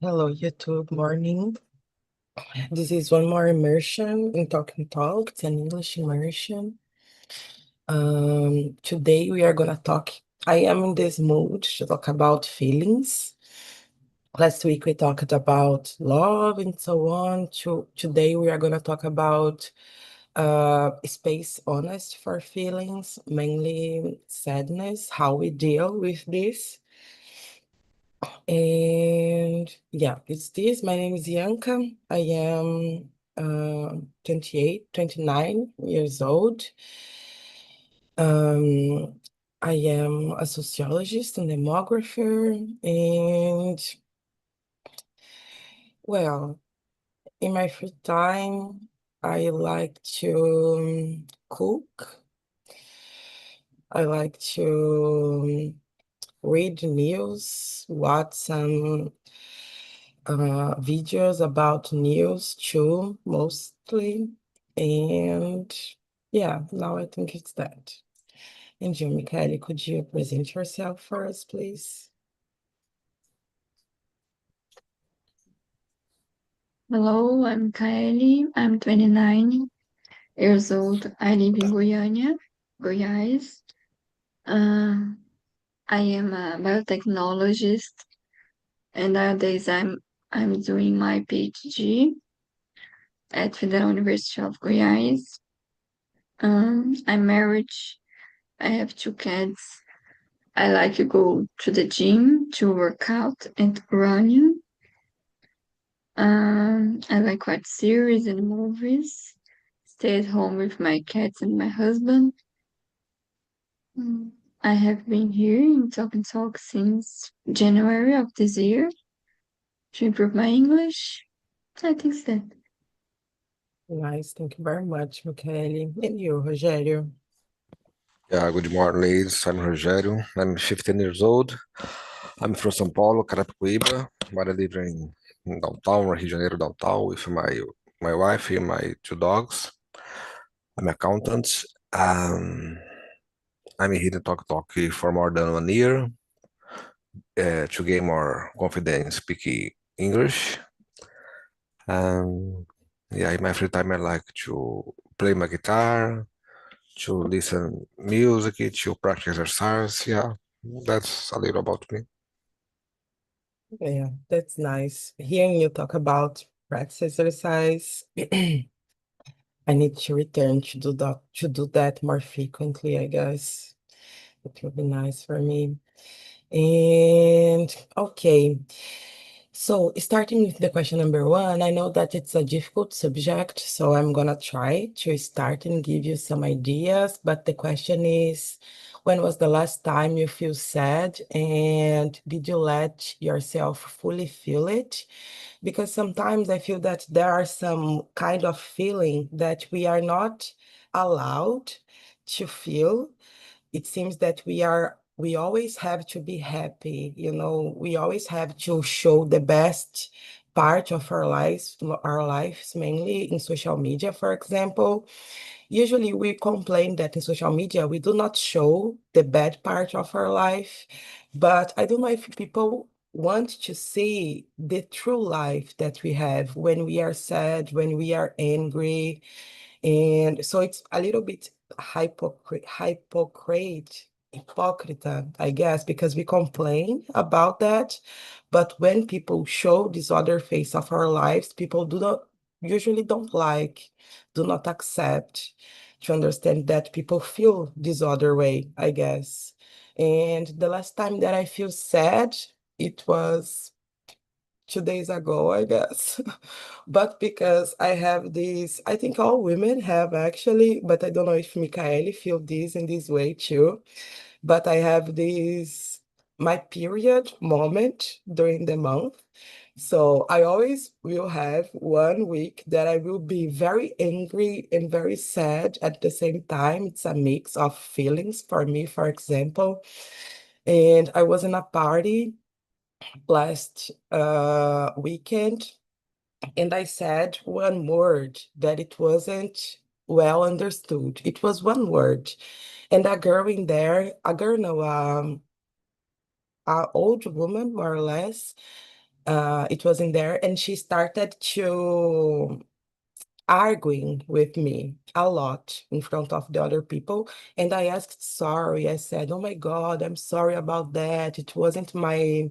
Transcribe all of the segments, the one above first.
Hello, YouTube morning. This is one more immersion in Talk and Talk. It's an English immersion. Today we are gonna talk. I am in this mood to talk about feelings. Last week we talked about love and so on. Today we are gonna talk about space honest for feelings, mainly sadness, how we deal with this. And yeah, it's this. My name is Bianca. I am 28, 29 years old. Um, I am a sociologist and demographer. And well, in my free time, I like to cook. I like to read news, watch some videos about news too, mostly. And yeah, now I think it's that. And you, Michaeli, could you present yourself for us, please? Hello, I'm Kaeli. I'm 29 years old. I live in Goiânia, Goiás. Uh, I am a biotechnologist, and nowadays I'm doing my PhD at Federal University of Goiás. I'm married. I have two kids. I like to go to the gym to work out and running. I like watch series and movies. Stay at home with my cats and my husband. I have been here in Talk and Talk since January of this year to improve my English. I think it's that. Nice, thank you very much, Michaeli. And you, Rogério? Yeah, good morning, ladies. I'm Rogério. I'm 15 years old. I'm from São Paulo, Carapicuíba, but I live in downtown, Rio de Janeiro downtown, with my wife and my two dogs. I'm an accountant. Um, I'm here to talk for more than 1 year to gain more confidence speaking English. Yeah, in my free time, I like to play my guitar, to listen music, to practice exercise. Yeah, that's a little about me. Yeah, that's nice. Hearing you talk about practice exercise, I need to return to do that more frequently, I guess. It would be nice for me. And okay, so starting with the question number one, I know that it's a difficult subject, so I'm gonna try to start and give you some ideas. But the question is, when was the last time you feel sad, and did you let yourself fully feel it? Because sometimes I feel that there are some kind of feeling that we are not allowed to feel. It seems that we always have to be happy, we always have to show the best part of our lives, mainly in social media, for example. Usually we complain that in social media we do not show the bad part of our life, but I don't know if people want to see the true life that we have when we are sad, when we are angry. And so it's a little bit hypocrite, I guess, because we complain about that. But when people show this other face of our lives, people do not usually don't like, do not accept to understand that people feel this other way, I guess. And the last time that I feel sad, it was 2 days ago, I guess. But because I have this, I think all women have actually, but I don't know if Michaeli feel this in this way too. But I have this my period moment during the month. So I always will have 1 week that I will be very angry and very sad at the same time. It's a mix of feelings for me, for example. And I was in a party last weekend, and I said one word that it wasn't well understood. It was one word. And a girl in there, a girl, no, a old woman, more or less, It was in there, and she started to arguing with me a lot in front of the other people. And I asked sorry. I said, "Oh my God, I'm sorry about that. It wasn't my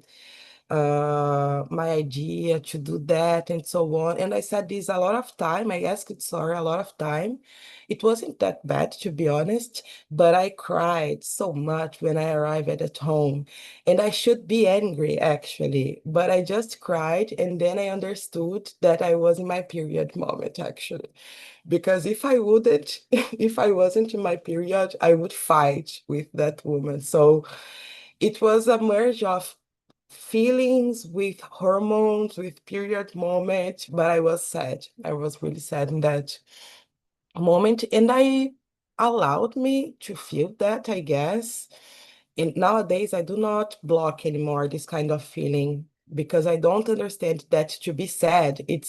idea to do that," and so on. And I said this a lot of time. I asked sorry a lot of time. It wasn't that bad, to be honest, but I cried so much when I arrived at home. And I should be angry, actually, but I just cried. And then I understood that I was in my period moment, actually. Because if I wouldn't, if I wasn't in my period, I would fight with that woman. So it was a merge of feelings with hormones, with period moment, but I was sad. I was really sad in that moment, and I allowed me to feel that, I guess. And nowadays, I do not block anymore this kind of feeling because I don't understand that to be sad, it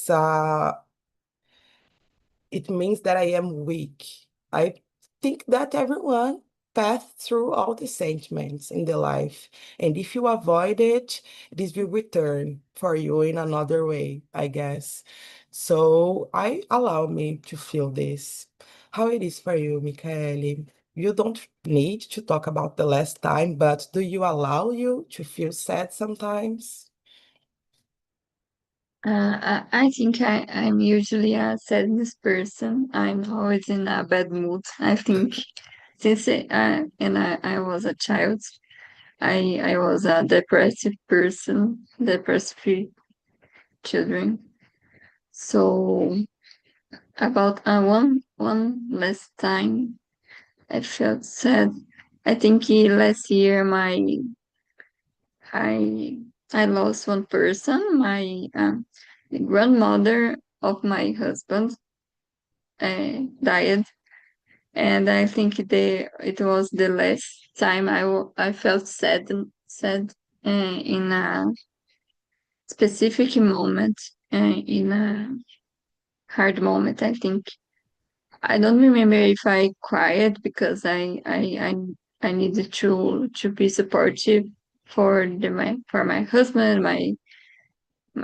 means that I am weak. I think that everyone passed through all the sentiments in the life. And if you avoid it, this will return for you in another way, I guess. So I allow me to feel this. How it is for you, Michaele? You don't need to talk about the last time, but do you allow you to feel sad sometimes? I think I'm usually a sadness person. I'm always in a bad mood. I think since I was a child, I was a depressive person, depressive children. So about one last time I felt sad. I think last year I I lost one person, my the grandmother of my husband died, and I think it was the last time I felt sad in a specific moment, in a hard moment. I think I don't remember if I cried because I needed to be supportive for my husband, my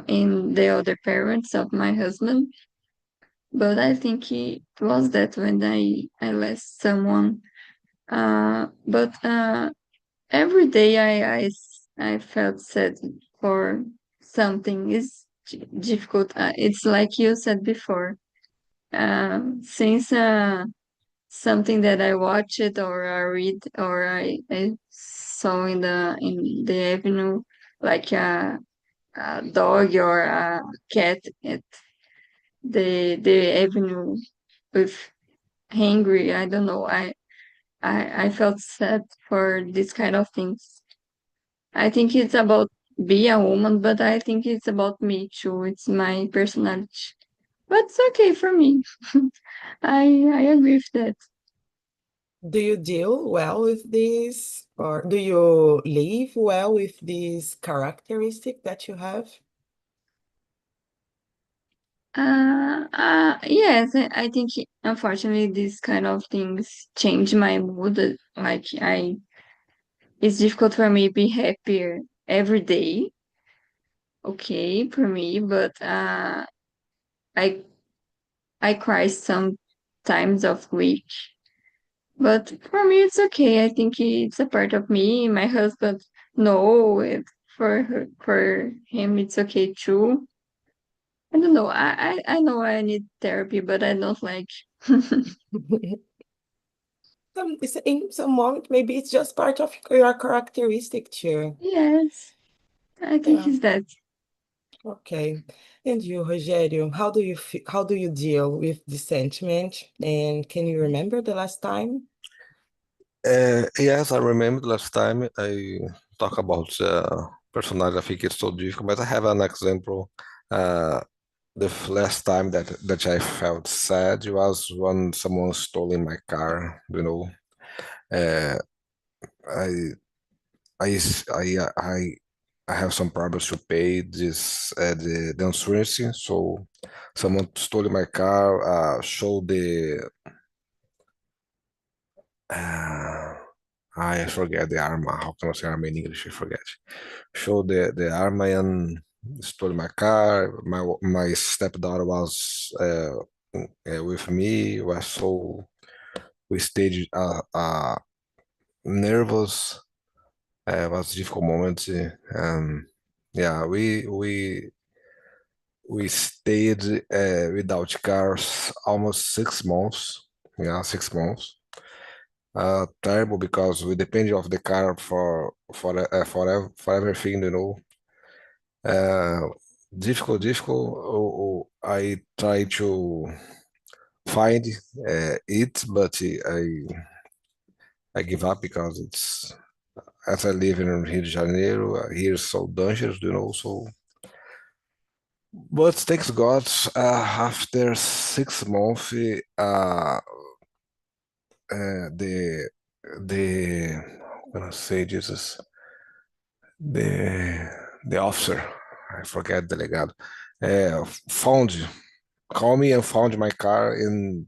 in the other parents of my husband. But I think it was that when I lost someone. But every day I felt sad for something is difficult. It's like you said before. Since something that I watched or I read or I saw in the avenue, like a dog or a cat at the avenue with hungry. I don't know. I felt sad for this kind of things. I think it's about be a woman, but I think it's about me too. It's my personality. But it's okay for me. I agree with that. Do you deal well with this, or do you live well with this characteristic that you have? Yes, I think unfortunately these kind of things change my mood. Like it's difficult for me to be happier every day. Okay, for me, but I I cry some times of week. But for me, it's okay. I think it's a part of me. My husband, no, for him, it's okay too. I don't know. I know I need therapy, but I don't like. In some moment, maybe it's just part of your characteristic too. Yes, I think Yeah. it's that. Okay. And you, Rogério, how do you deal with this sentiment? And can you remember the last time? Yes, I remember last time I talk about personality. I think it's so difficult, but I have an example. Uh, last time that I felt sad was when someone stole in my car. Uh, I I have some problems to pay the insurance. So someone stole my car, showed the uh, I forget the arma. How can I say arma in English? I forget. Show the arma and stole my car. My stepdaughter was with me. We stayed nervous. Was a difficult moment. Yeah, we stayed without cars almost 6 months. Yeah, 6 months. Terrible because we depended of the car for everything, you know. Uh, difficult. I try to find it, but I give up because it's as I live in Rio de Janeiro, here is so dangerous, you know. So, but thanks God, after 6 months, the I'm gonna say Jesus, the the officer, I forget delegado, found called me and found my car in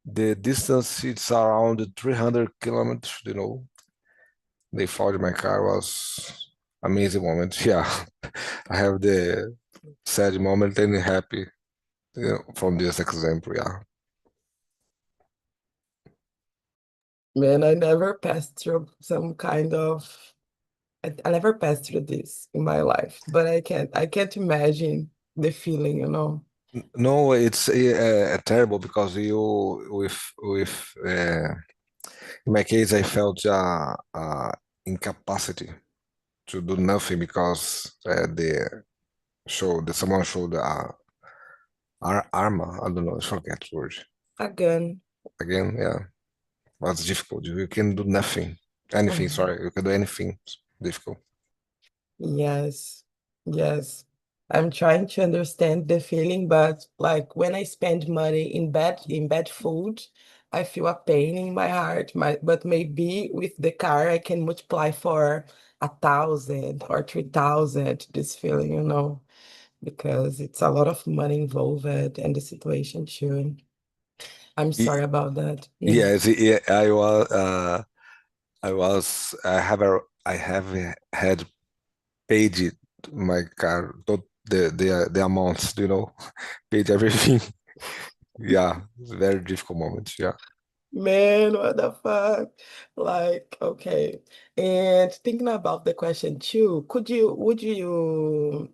the distance. It's around 300 kilometers. You know, they found my car was amazing moment. Yeah, I have the sad moment and happy, you know, from this example. Yeah. Man, I never passed through some kind of I never passed through this in my life, but I can't imagine the feeling, you know. No, it's terrible because you with in my case I felt incapacity to do nothing because someone showed armor. I don't know. I forget the word Again. again. Yeah, was difficult. You can do nothing, anything. Mhm. Sorry, you can do anything. It's difficult. Yes, yes. I'm trying to understand the feeling, but like when I spend money in bad food, I feel a pain in my heart. But maybe with the car, I can multiply for 1,000 or 3,000 this feeling, you know, because it's a lot of money involved and the situation too. I'm sorry Y- about that. Mm. Yes, yeah, I have had paid my car, the amounts, you know, paid everything. Yeah, very difficult moments. Yeah. Man, what the fuck? Like, okay. And thinking about the question too, could you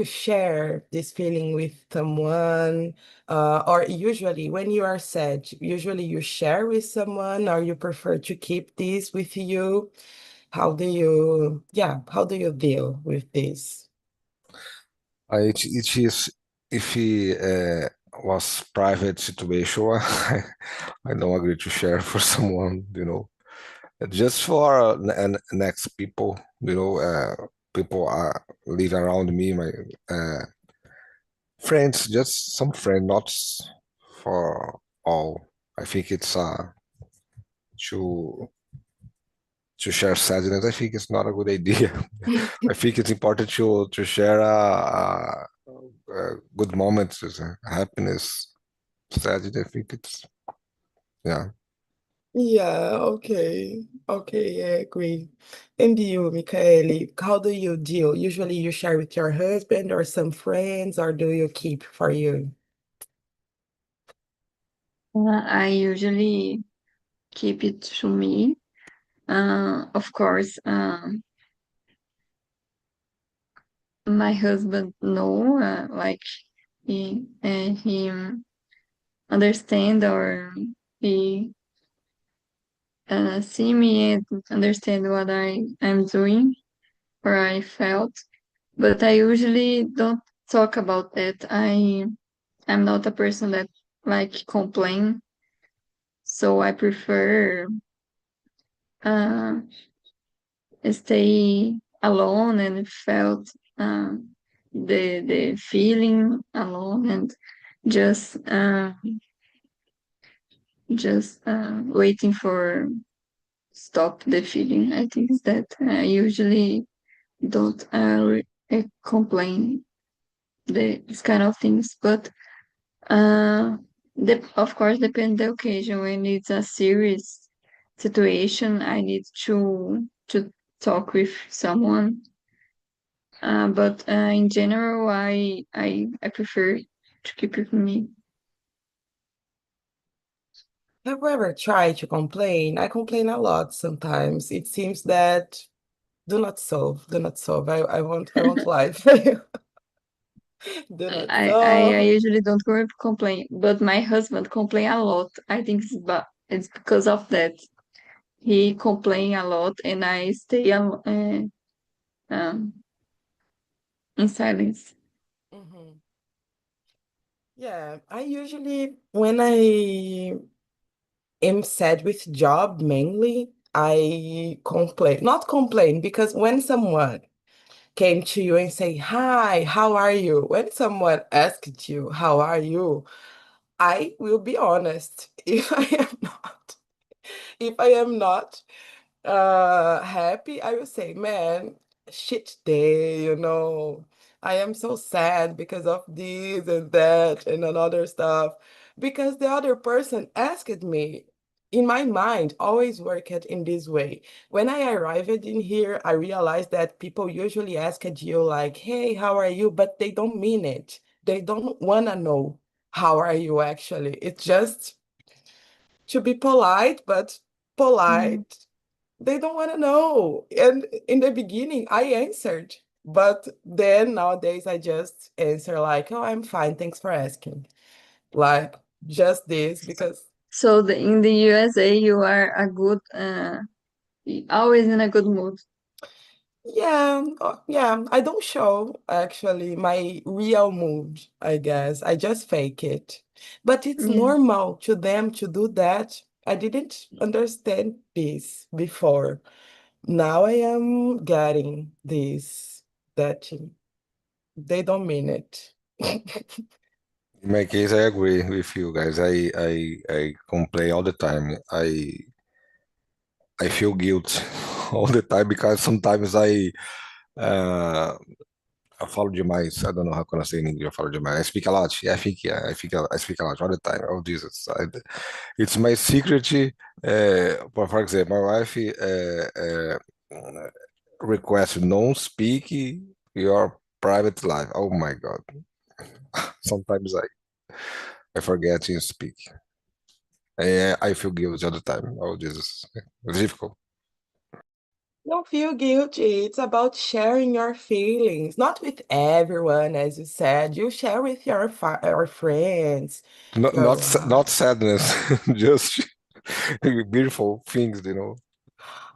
share this feeling with someone? Or usually when you are sad, usually you share with someone or you prefer to keep this with you? How do you deal with this? It is if he was private situation, I don't agree to share for someone, you know. Just for next people, you know, people are live around me, my friends, just some friend, not for all. I think it's to to share sadness. I think it's not a good idea. I think it's important to share good moments, happiness, sadness. I think it's yeah. Yeah, okay. Okay, I agree. And you, Michaeli, how do you deal? Usually you share with your husband or some friends, or do you keep for you? I usually keep it to me. Of course, my husband know, like he understand or he see me and understand what I'm doing or I felt, but I usually don't talk about that. I'm not a person that like complain, so I prefer uh, stay alone and felt the feeling alone and just waiting for stop the feeling. I think that I usually don't complain these kind of things, but of course depend the occasion. When it's a serious situation, I need to talk with someone. But in general, I prefer to keep it with me. Have you ever tried to complain? I complain a lot sometimes. It seems that do not solve, do not solve. I won't lie for you. Do not I solve. usually don't complain, but my husband complain a lot. I think it's because of that. He complain a lot, and I stay um, in silence. Mhm. Yeah, I usually, when I am sad with job mainly, I complain. Not complain, because when someone came to you and say, "Hi, how are you?" When someone asked you, "How are you?" I will be honest. If I am not happy, I will say, man, shit day, I am so sad because of this and that and another stuff. Because the other person asked me, in my mind, always work it in this way. When I arrived in here, I realized that people usually ask at you like, hey, how are you? But they don't mean it. They don't want to know how are you actually. It's just to be polite, but Mm. polite. They don't want to know. And in the beginning, I answered, but then nowadays I just answer like, "Oh, I'm fine. Thanks for asking." Like just this because So in the USA, you are a good, always in a good mood. yeah, yeah, I don't show actually my real mood, I guess. I just fake it. But it's Yeah. normal to them to do that. I didn't understand this before. Now I am getting this that they don't mean it. In my case, I agree with you guys. I complain all the time. I feel guilt all the time because sometimes uh, I falo demais. I don't know how can I say in English. I falo demais. I speak a lot. Yeah, I speak a lot all the time. Oh Jesus, it's my secret. For example, my wife requests don't speak your private life. Oh my God. Sometimes I forget to speak. I feel guilty all the time. Oh Jesus, it's difficult. Don't feel guilty. It's about sharing your feelings, not with everyone, as you said. You share with your friends, Not your not wife. not sadness, just beautiful things.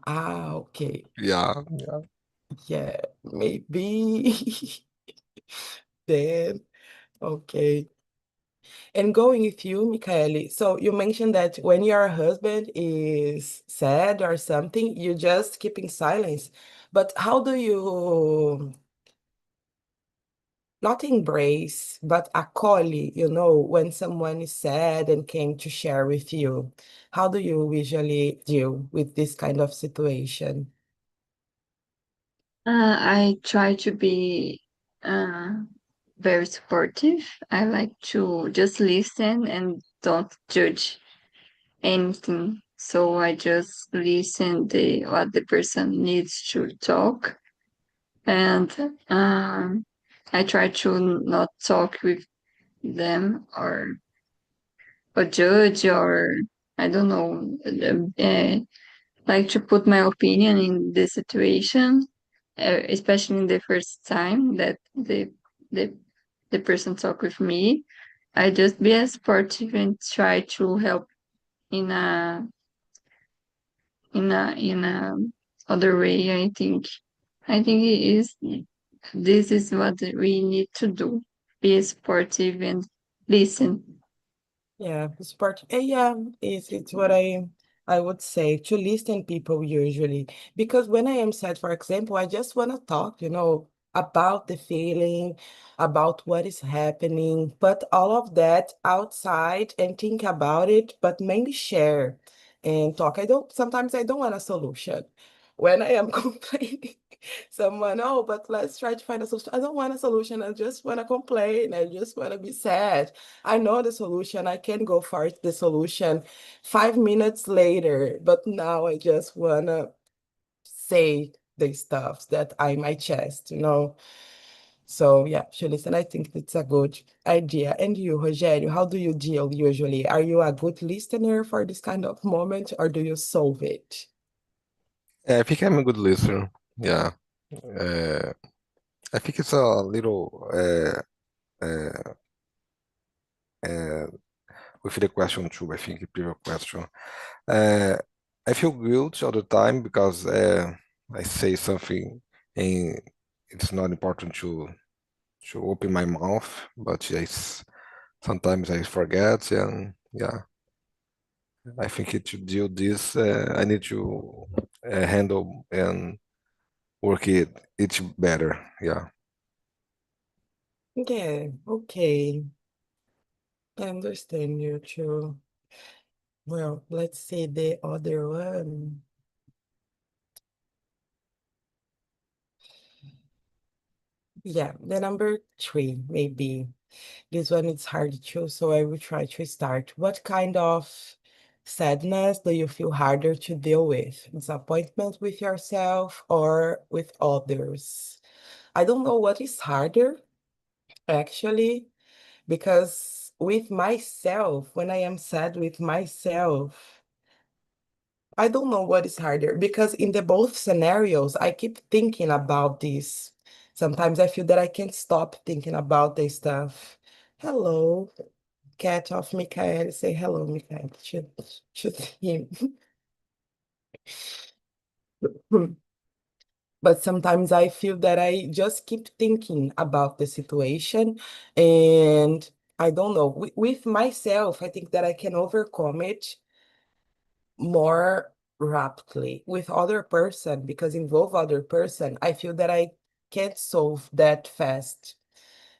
Ah, okay. Yeah. Yeah, maybe then. Okay. And going with you, Michaeli, so you mentioned that when your husband is sad or something, you just keep in silence. But how do you not embrace, but acolhe, when someone is sad and came to share with you? How do you usually deal with this kind of situation? I try to be uh, very supportive. I like to just listen and don't judge anything. So I just listen what the person needs to talk, and I try to not talk with them or judge or I don't know, like to put my opinion in the situation, especially in the first time that the the person talk with me. I just be as supportive and try to help in a other way. I think it is this is what we need to do. Be supportive and listen. Yeah, support. Yeah, it's what I would say to listen people usually because when I am sad, for example, I just want to talk, about the feeling, about what is happening, but all of that outside and think about it, but mainly share and talk. Sometimes I don't want a solution when I am complaining. Someone, oh, but let's try to find a solution. I don't want a solution. I just want to complain. I just want to be sad. I know the solution. I can go for the solution 5 minutes later, but now I just wanna say the stuff that are in my chest, you know. So yeah, she listen. I think it's a good idea. And you, Rogério, how do you deal usually? Are you a good listener for this kind of moment, or do you solve it? I think I'm a good listener. Yeah. Uh, I think it's a little uh, with the question too. I think the previous question. Uh, I feel guilt all the time because I say something and it's not important to open my mouth, but sometimes I forget, and yeah, I think to deal this, I need to handle and work it better. Yeah. Yeah, okay. I understand you too. Well, let's see the other one. Yeah, the number three, maybe. This one is hard to choose, so I will try to start. What kind of sadness do you feel harder to deal with? Disappointment with yourself or with others? I don't know what is harder, actually, because with myself, when I am sad with myself, I don't know what is harder because in the both scenarios, I keep thinking about this. Sometimes I feel that I can't stop thinking about this stuff. Hello, cat of Mikael. Say hello, Mikael. Should him. But sometimes I feel that I just keep thinking about the situation and I don't know. With myself, I think that I can overcome it more rapidly with other person because involve other person I feel that I can't solve that fast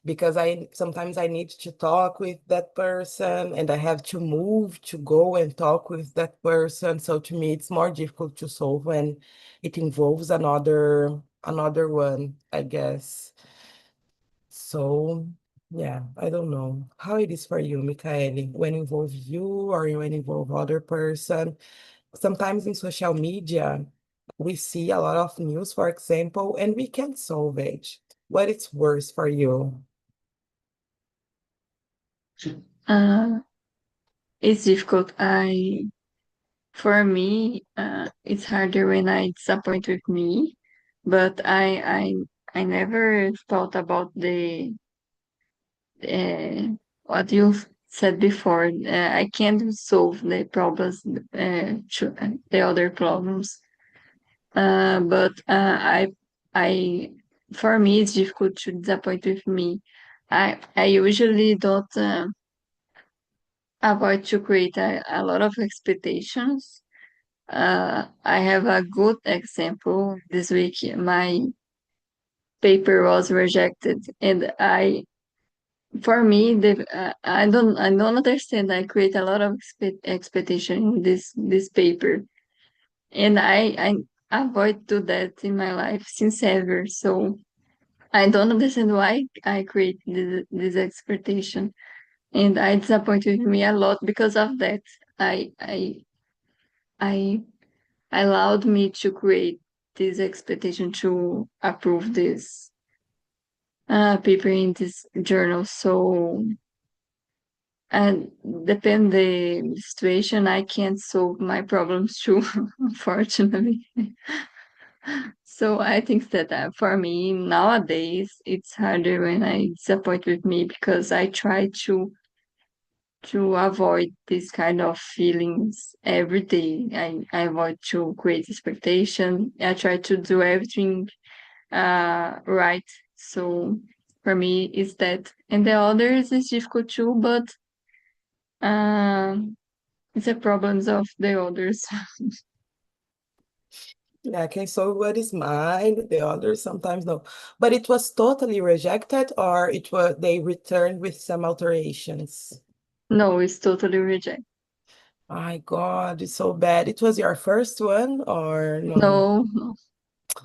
because I sometimes I need to talk with that person and I have to move to go and talk with that person, so to me it's more difficult to solve when it involves another one, I guess. So yeah, I don't know how it is for you, Michaeli, when involve you or when involve other person. Sometimes in social media, we see a lot of news, for example, and we can solve it. What is worse for you? Uh, it's difficult. For me, it's harder when I disappoint with me, but I never thought about the uh, what you said before. I can't solve the problems, the other problems. But I, for me, it's difficult to disappoint with me. I usually don't avoid to create a lot of expectations. I have a good example this week. My paper was rejected, and for me, I don't understand. I create a lot of expectation in this paper, and I avoid do that in my life since ever. So I don't understand why I create this expectation, and I disappointed me a lot because of that. I I I allowed me to create this expectation to approve this paper in this journal. So, and depend the situation, I can't solve my problems too, unfortunately. So I think that for me nowadays it's harder when I disappoint with me because I try to avoid this kind of feelings every day. I avoid to create expectation. I try to do everything right. So for me, it's that. And the others is difficult too, but it's the problems of the others. Yeah, I can solve what is mine, the others sometimes no. But it was totally rejected or it was they returned with some alterations. No, it's totally reject. My God, it's so bad. It was your first one or no? No, no,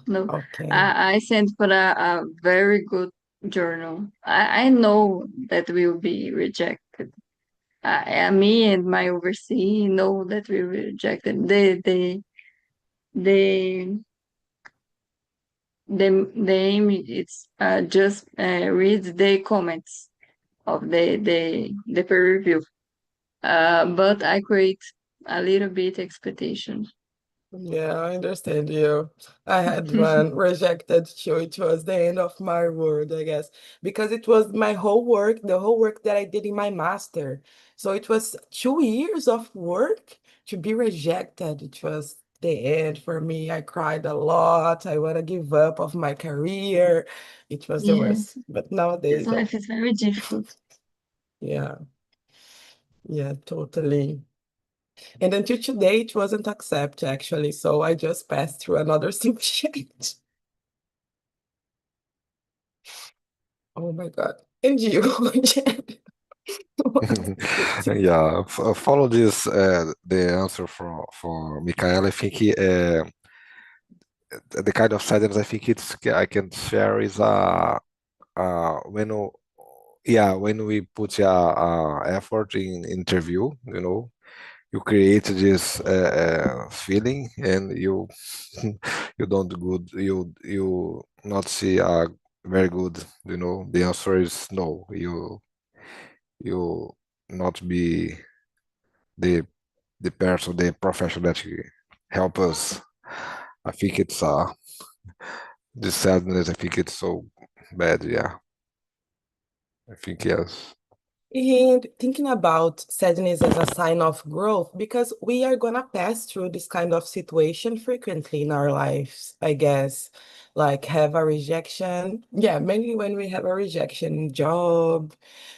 no. Okay. I sent for a very good journal. I know that will be rejected. Me and my overseer know that we rejected the the aim is just read the comments of the peer review. But I create a little bit expectation. Yeah, I understand you. I had one rejected too. It was the end of my world, I guess, because it was my whole work, the whole work that I did in my master. So it was 2 years of work to be rejected. It was the end for me. I cried a lot. I want to give up of my career. It was the Yes, worst. But this nowadays, oh, life is very difficult. yeah, yeah, totally. And until today, it wasn't accepted actually. So I just passed through another subject. Oh my God. And you, Jen, what do you think? Yeah, follow this the answer for Michael. I think the kind of sadness I think I can share is when when we put effort in interview, you create this feeling and you you don't good you not see very good, the answer is no, you not be the person, the profession that help us. I think it's the sadness, I think it's so bad. Yeah, I think yes. And thinking about sadness as a sign of growth, because we are gonna pass through this kind of situation frequently in our lives, I guess. Like have a rejection. Yeah, mainly when we have a rejection in job,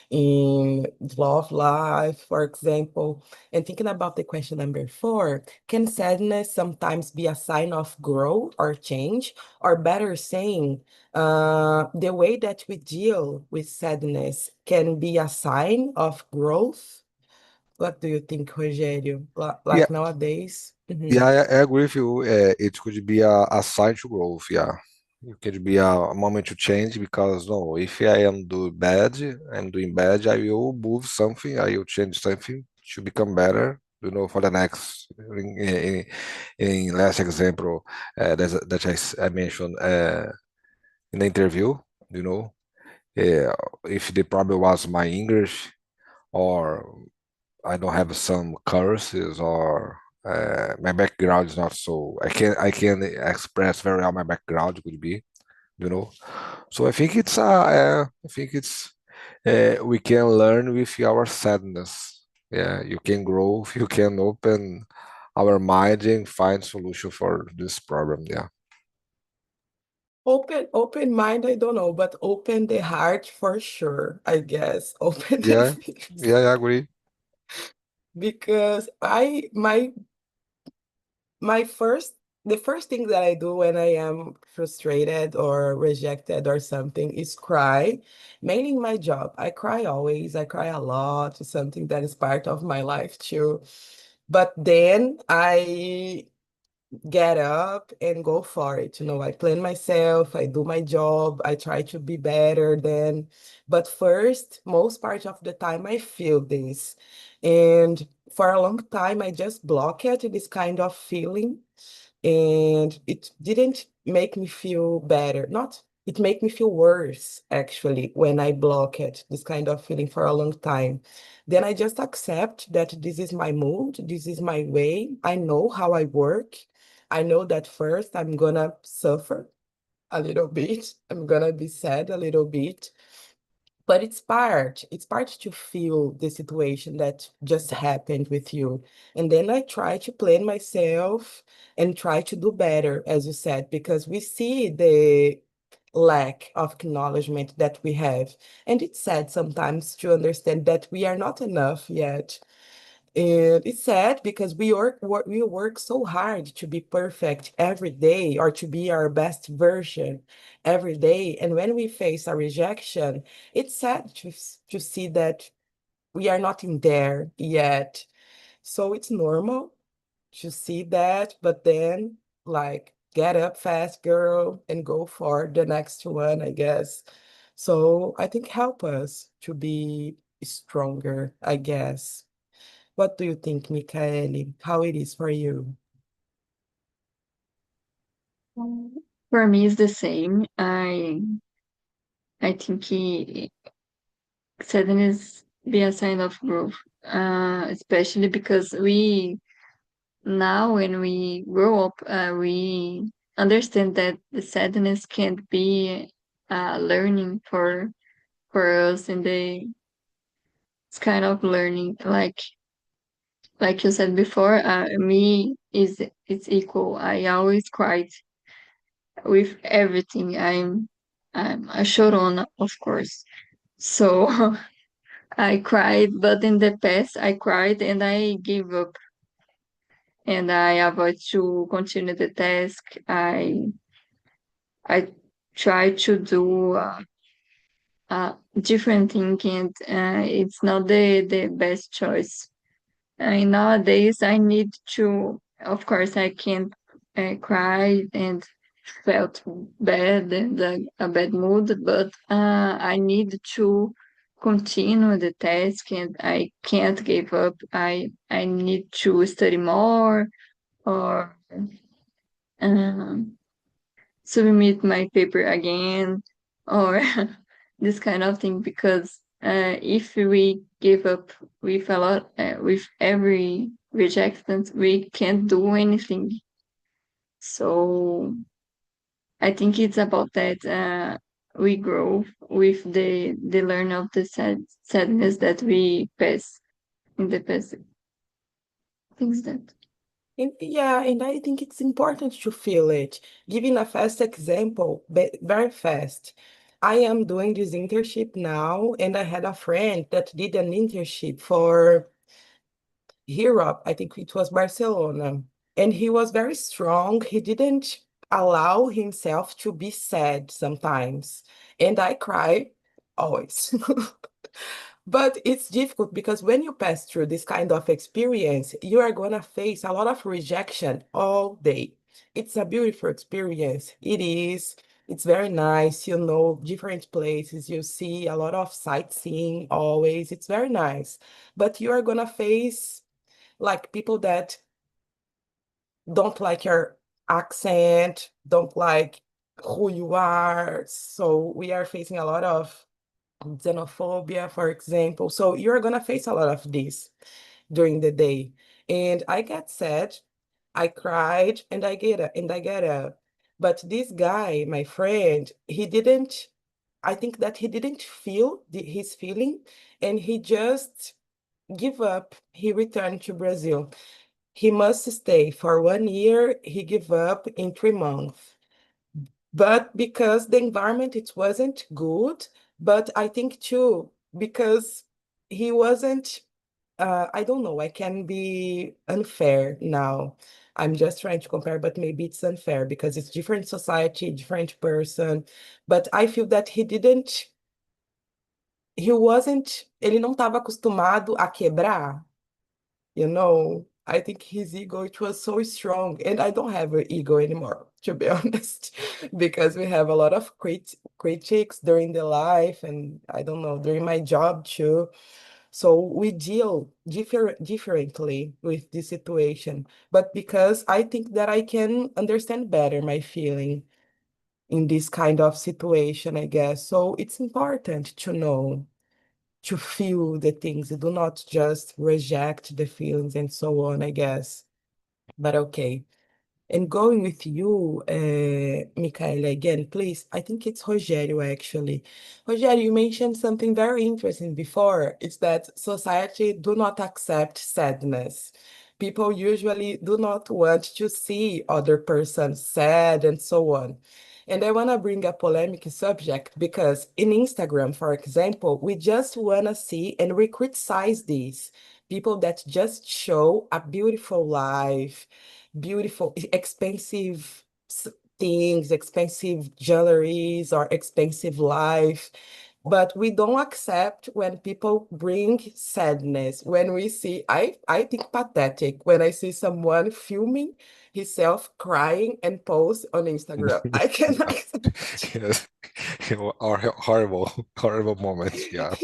in love life, for example. And thinking about the question number 4, can sadness sometimes be a sign of growth or change? Or better saying, the way that we deal with sadness can be a sign of growth. What do you think, Rogério? Yeah, Like nowadays? yeah, I agree with you. It could be a sign to growth. Yeah, it could be a moment to change because no, if I'm doing bad, I will move something, I will change something to become better. For the next in last example that I mentioned in the interview. You know, if the problem was my English or I don't have some curses or my background is not so I can express very well my background could be, you know. So I think it's we can learn with our sadness. Yeah, you can grow, you can open our mind and find solution for this problem. Yeah. Open mind, I don't know, but open the heart for sure, I guess. Open the Yeah, feelings. yeah, I agree. Because my first the first thing that I do when I am frustrated or rejected or something is cry. Mainly in my job. I cry always. I cry a lot. It's something that is part of my life too. But then I get up and go for it. I plan myself, I do my job, I try to be better then. But first, most part of the time, I feel this. And for a long time, I just block it, this kind of feeling. And it didn't make me feel better. Not, it made me feel worse, actually, when I block it, this kind of feeling for a long time. Then I just accept that this is my mood, this is my way. I know how I work. I know that first I'm gonna suffer a little bit. I'm gonna be sad a little bit. But it's part to feel the situation that just happened with you. And then I try to plan myself and try to do better, as you said, because we see the lack of acknowledgement that we have. And it's sad sometimes to understand that we are not enough yet. And it's sad because we work so hard to be perfect every day or to be our best version every day. And when we face a rejection, it's sad to see that we are not in there yet. So it's normal to see that, but then like get up fast, girl, and go for the next one, I guess. So I think help us to be stronger, I guess. What do you think, Michaeli? How it is for you? For me, it's the same. I think sadness be a sign of growth, especially because we now when we grow up, we understand that the sadness can't be learning for us, and it's kind of learning like you said before. Me is it's equal. I always cried with everything. I'm a chorona, of course. So I cried, but in the past I cried and I gave up and I avoid to continue the task. I try to do different thing and it's not the best choice. Nowadays I need to, of course, I can't cry and felt bad and a bad mood, but I need to continue the task and I can't give up. I need to study more or um, submit my paper again or this kind of thing because if we give up with a lot with every rejection, we can't do anything. So I think it's about that we grow with the learn of the sadness that we pass in the past. Things that. Yeah, and I think it's important to feel it. Giving a fast example, very fast. I am doing this internship now, and I had a friend that did an internship for Europe. I think it was Barcelona. And he was very strong. He didn't allow himself to be sad sometimes. And I cry always. But it's difficult because when you pass through this kind of experience, you are going to face a lot of rejection all day. It's a beautiful experience. It is. It's very nice. You know, different places. You see a lot of sightseeing always. It's very nice. But you are going to face like people that don't like your accent, don't like who you are. So we are facing a lot of xenophobia, for example. So you're gonna face a lot of this during the day. And I get sad, I cried, and I get up. But this guy, my friend, he didn't, I think that he didn't feel his feeling and he just give up. He returned to Brazil. He must stay for 1 year. He gave up in 3 months. But because the environment it wasn't good, but I think too because he wasn't. I don't know. I can be unfair now. I'm just trying to compare, but maybe it's unfair because it's different society, different person. But I feel that he didn't. He wasn't. Ele não estava acostumado a quebrar. You know, I think his ego, it was so strong, and I don't have an ego anymore, to be honest, because we have a lot of critics during the life, and I don't know, during my job too. So we deal differently with this situation, but because I think that I can understand better my feeling in this kind of situation, I guess. So it's important to know to feel the things, do not just reject the feelings and so on, I guess. But okay. And going with you, Michaela, again, please. I think it's Rogério, actually. Rogério, you mentioned something very interesting before. It's that society do not accept sadness. People usually do not want to see other persons sad and so on. And I want to bring a polemic subject because in Instagram, for example, we just want to see and we criticize these people that just show a beautiful life, beautiful, expensive things, expensive jewelries or expensive life. But we don't accept when people bring sadness. When we see, I think pathetic when I see someone filming himself crying and post on Instagram. I cannot. Yes. Horrible, horrible moment. Yeah.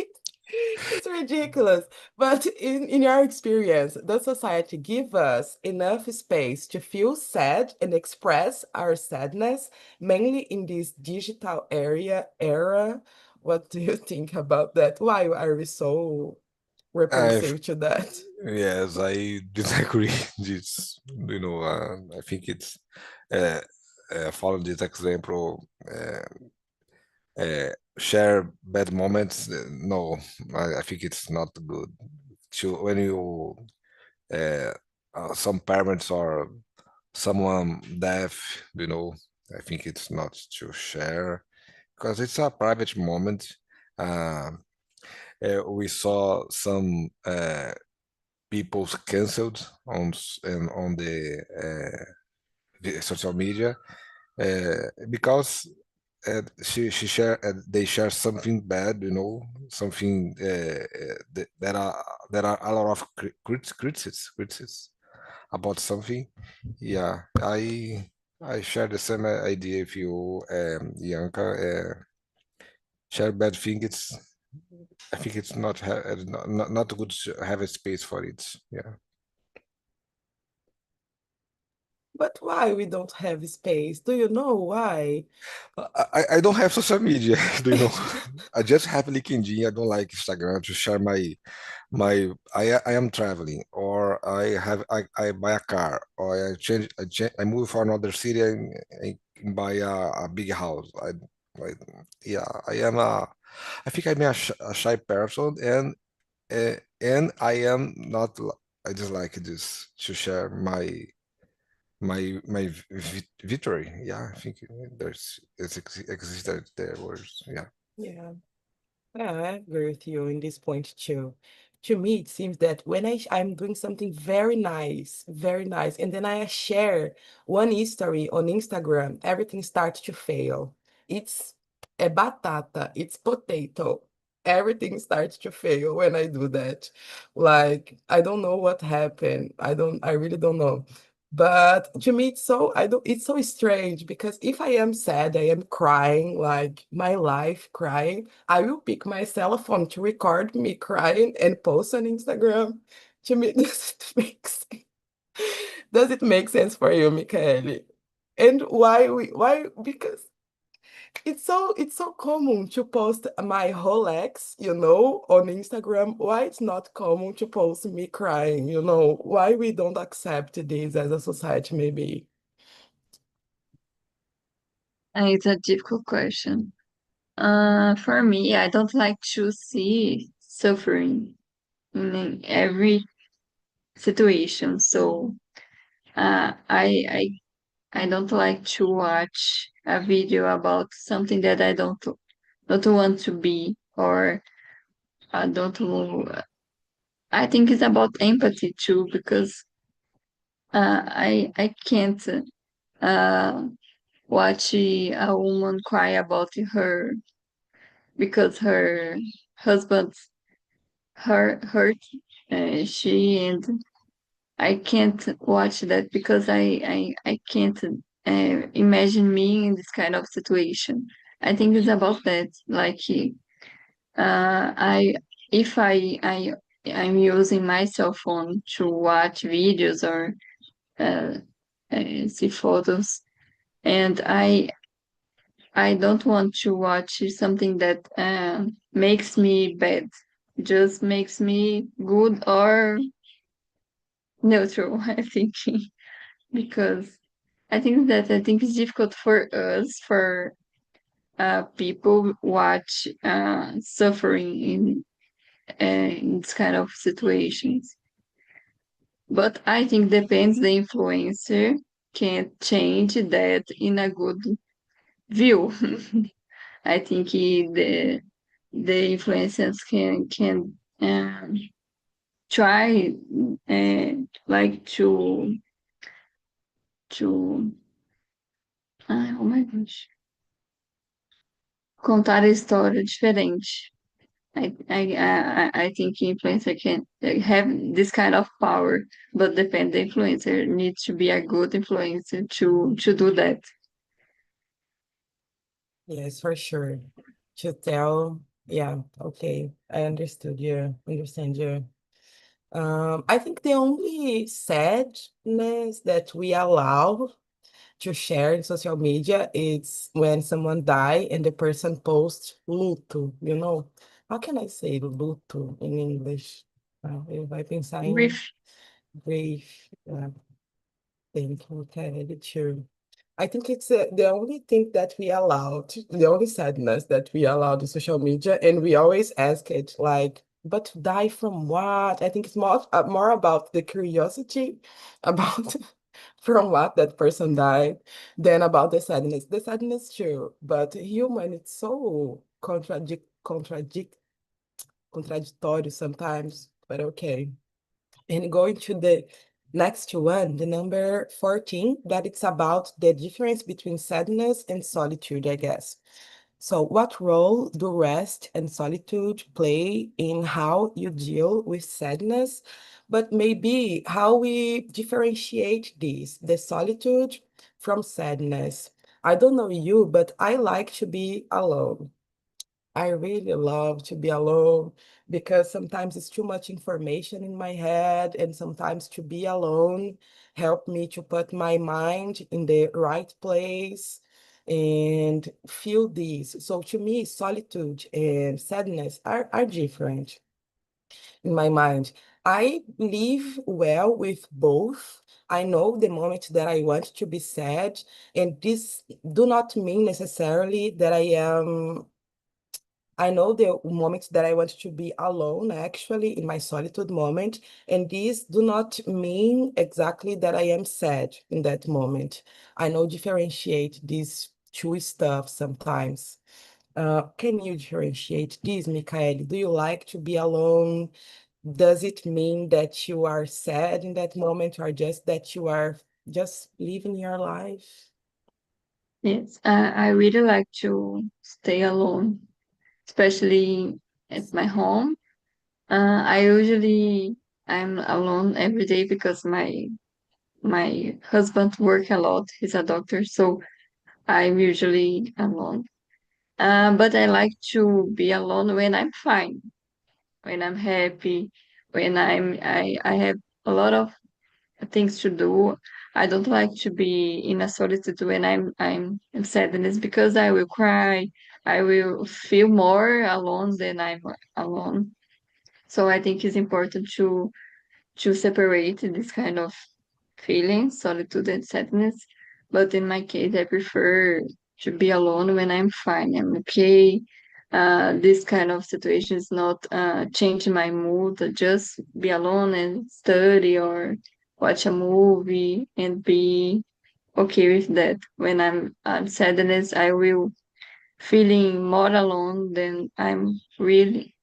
It's ridiculous. But in your experience, does society give us enough space to feel sad and express our sadness, mainly in this digital era? What do you think about that? Why are we so I, repulsive to that? yes, I disagree. This, I think it's uh, follow this example. Share bad moments. No, I think it's not good. When you uh, some parents or someone deaf, I think it's not to share because it's a private moment. Uh, we saw some people canceled on the social media because she share they share something bad, something that are a lot of criticisms about something. Yeah, I share the same idea if you, Bianca. Share bad thing. I think it's not good to have a space for it. Yeah. But why we don't have space? Do you know why? I don't have social media, do you know? I just have LinkedIn. I don't like Instagram to share I am traveling, or I buy a car, or I move for another city and buy a big house. I yeah, I think I'm a shy person, and I am not. I just like this to share my victory. Yeah, I think existed there was, yeah. Yeah. Yeah, I agree with you in this point too. To me, it seems that when I'm doing something very nice, and then I share one history on Instagram, everything starts to fail. It's a batata, it's potato. Everything starts to fail when I do that. Like, I don't know what happened. I really don't know. But to me, it's so strange because if I am sad, I am crying, like my life crying. I will pick my cell phone to record me crying and post on Instagram. To me, does it make sense for you, Michaeli? And why? Because it's so common to post my whole ex, on Instagram. Why it's not common to post me crying, Why we don't accept this as a society, maybe? It's a difficult question. For me, I don't like to see suffering in every situation. So, uh, I, I, I don't like to watch a video about something that I don't want to be, or I don't. I think it's about empathy too, because I can't uh, watch a woman cry about her because her husband hurt she, and I can't watch that because I can't imagine me in this kind of situation. I think it's about that. Like I if I'm using my cell phone to watch videos or uh, see photos, and I don't want to watch something that makes me bad, just makes me good or neutral. I think because I think it's difficult for us for people watch suffering in this kind of situations. But I think depends the influencer can change that in a good view. I think the influencers can try like to oh my gosh, contar a história diferente. I think influencer can have this kind of power, but depend the influencer needs to be a good influencer to do that. Yes, for sure. To tell Yeah, okay. I understood you. Understand you. I think the only sadness that we allow to share in social media is when someone die and the person posts luto, you know? How can I say luto in English? Ele vai pensar em Grief. grief. Thank you, okay, true. I think it's the only thing that we allowed, the only sadness that we allowed in social media, and we always ask it like, but die from what? I think it's more about the curiosity about from what that person died than about the sadness. The sadness, true, but human, it's so contradictory sometimes, but okay. And going to the next one, the number 14, that it's about the difference between sadness and solitude, I guess. So, what role do rest and solitude play in how you deal with sadness? But maybe how we differentiate these, the solitude from sadness. I don't know you, but I like to be alone. I really love to be alone because sometimes it's too much information in my head, and sometimes to be alone help me to put my mind in the right place and feel this. So to me, solitude and sadness are different in my mind. I live well with both. I know the moment that I want to be sad, and this do not mean necessarily that I know the moments that I want to be alone, actually, in my solitude moment, and these do not mean exactly that I am sad in that moment. I know differentiate these two stuff sometimes. Can you differentiate this, Michael? Do you like to be alone? Does it mean that you are sad in that moment, or just that you are just living your life? Yes, I really like to stay alone, especially at my home. I usually I'm alone every day because my husband work a lot. He's a doctor, so I'm usually alone. But I like to be alone when I'm fine, when I'm happy, when I have a lot of things to do. I don't like to be in a solitude when I'm in sadness because I will cry. I will feel more alone than I'm alone. So I think it's important to separate this kind of feelings, solitude and sadness. But in my case, I prefer to be alone when I'm fine. I'm okay. This kind of situation is not changing my mood. Just be alone and study or watch a movie and be okay with that. When I'm sadness, I will feeling more alone than I'm really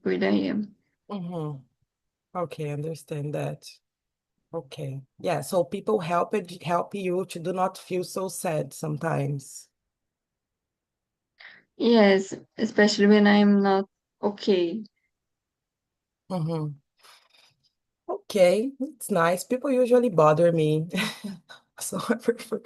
I am. Mm-hmm. Okay, understand that. Okay. Yeah, so people help you to do not feel so sad sometimes. Yes, especially when I'm not okay. Mm-hmm. Okay, it's nice. People usually bother me. So I prefer,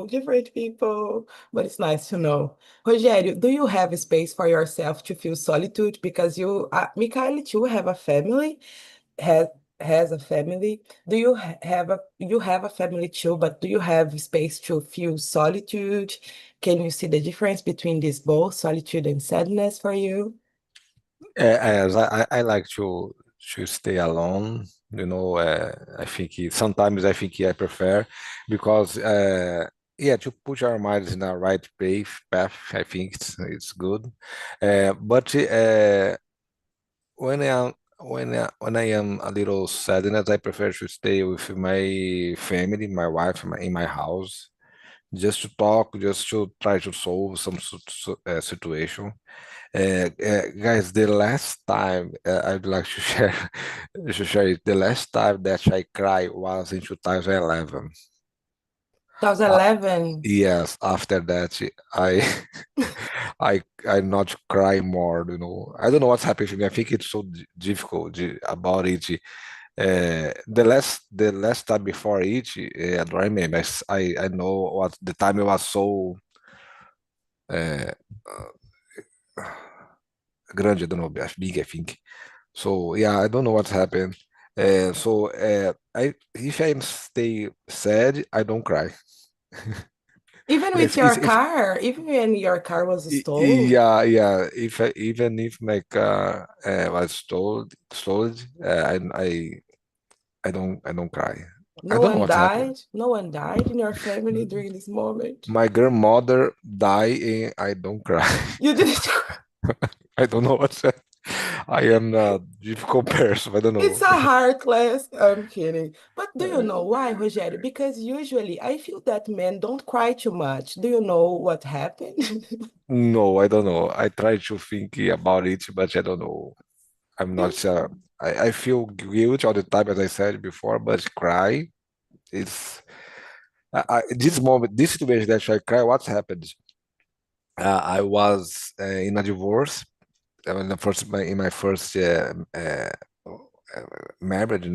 different people, but it's nice to know. Rogério, do you have a space for yourself to feel solitude? Because Michael too have a family, has has a family. Do you have a family too, but do you have space to feel solitude? Can you see the difference between these both, solitude and sadness for you? As I like to stay alone, I think sometimes I think I prefer because yeah, to put our minds in the right path, I think it's good. But when I am a little sadness, I prefer to stay with my family, my wife, in my house, just to talk, just to try to solve some situation. Guys, the last time I'd like to share it. The last time that I cried was in 2011. Uh, 2011. yes, after that I I not cry more. I don't know what's happening to me. I think it's so difficult about it. The last time before it, I don't remember. I know what the time it was so. Uh, grande, I don't know, big, I think. So yeah, I don't know what's happened. If I stay sad, I don't cry. Even with your car, even when your car was stolen? Yeah. Even if my car was stolen, I don't cry. I No don't know one what happened. died? No one died in your family during this moment? My grandmother died and I don't cry. You didn't cry. I don't know what's that. I am a difficult person. I don't It's know. a hard class. I'm kidding. But do you know why, Rogério? Because usually I feel that men don't cry too much. Do you know what happened? No, I don't know. I try to think about it, but I don't know. I'm not You, sure. I feel guilt all the time, as I said before, but cry is this moment, this situation that I cry. What happened? I was in a divorce. In my first marriage,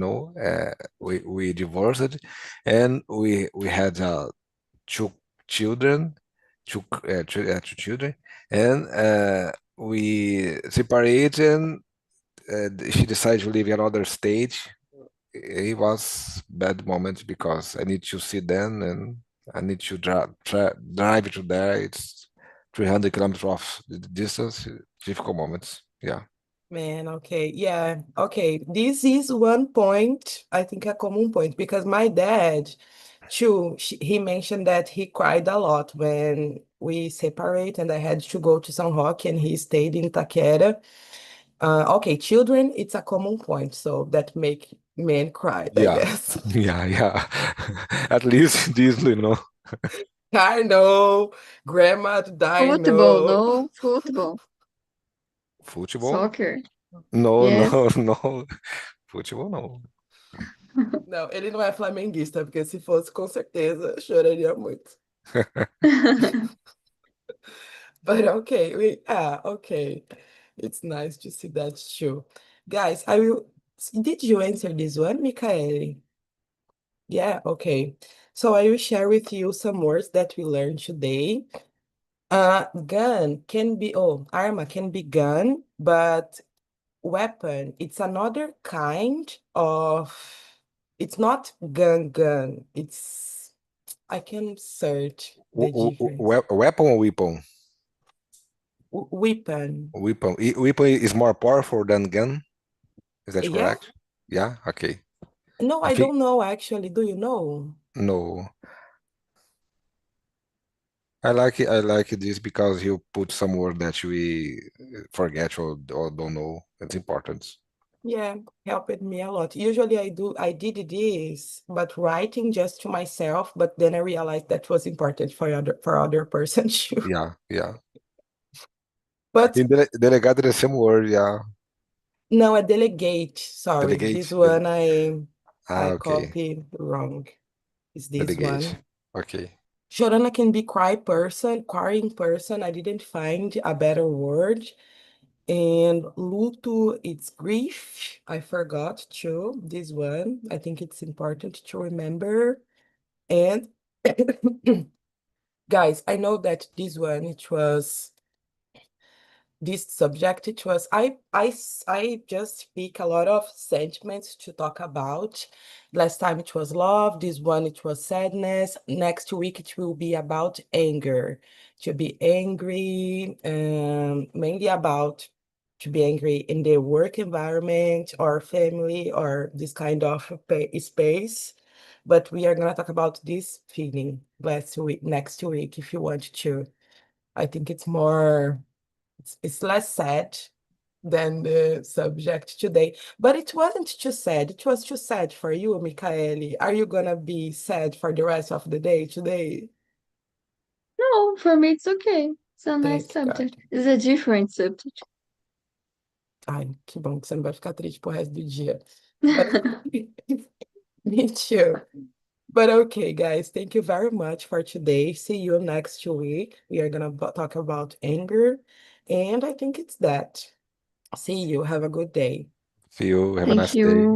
we divorced, and we had two children, two children, and we separated. And she decided to live in another state. It was bad moment because I need to see them and I need to drive to there. It's 300 kilometers off the distance. Difficult moments. Yeah. man, okay. Yeah, okay. This is one point, I think a common point, because my dad, too, he mentioned that he cried a lot when we separate and I had to go to São Roque and he stayed in Taquera. Okay, children, it's a common point, so that make men cry, I Yeah. guess. Yeah. At least this, I know, grandma die, Football, no. no, football, Football? soccer. No, Yes. no. Football, no. Não, ele não é flamenguista, porque se fosse, com certeza, choraria muito. But okay, okay. It's nice to see that too. Guys, did you answer this one, Michael? Yeah, okay. So I will share with you some words that we learned today. Gun can be, arma can be gun, but weapon, it's another kind of, it's not gun. I can search the difference. Weapon or weapon? Weapon. Weapon is more powerful than gun. Is that Yeah? correct? Yeah. Okay. No, I I think don't know actually. Do you know? no. I like it. I like this because you put some word that we forget or don't know. It's important. Yeah, helped me a lot. Usually I did this, but writing just to myself, but then I realized that was important for other person too. Yeah. But In delegado, the same word. Yeah. no, a delegate. Sorry, this Delegate. one I Okay. copied wrong. Is this Delegate. one? Okay. Chorona can be crying person. I didn't find a better word. And luto, it's grief. I forgot too, this one. I think it's important to remember. And guys, I know that this one, it was this subject, it was I just pick a lot of sentiments to talk about. Last time it was love, this one it was sadness. Next week it will be about anger. To be angry, mainly about to be angry in the work environment or family or this kind of space. But we are gonna talk about this feeling next week if you want to. I think it's more it's less sad than the subject today. But it wasn't too sad. It was too sad for you, Michaeli. Are you gonna be sad for the rest of the day today? No, for me it's okay. It's a nice Thank God. subject. It's a different subject. Ai, que bom que você não vai ficar triste pro resto do dia. But me too. But okay, guys, thank you very much for today. See you next week. We are gonna talk about anger, and I think it's that. See you. Have a good day. See you. Have a Thank nice day. you.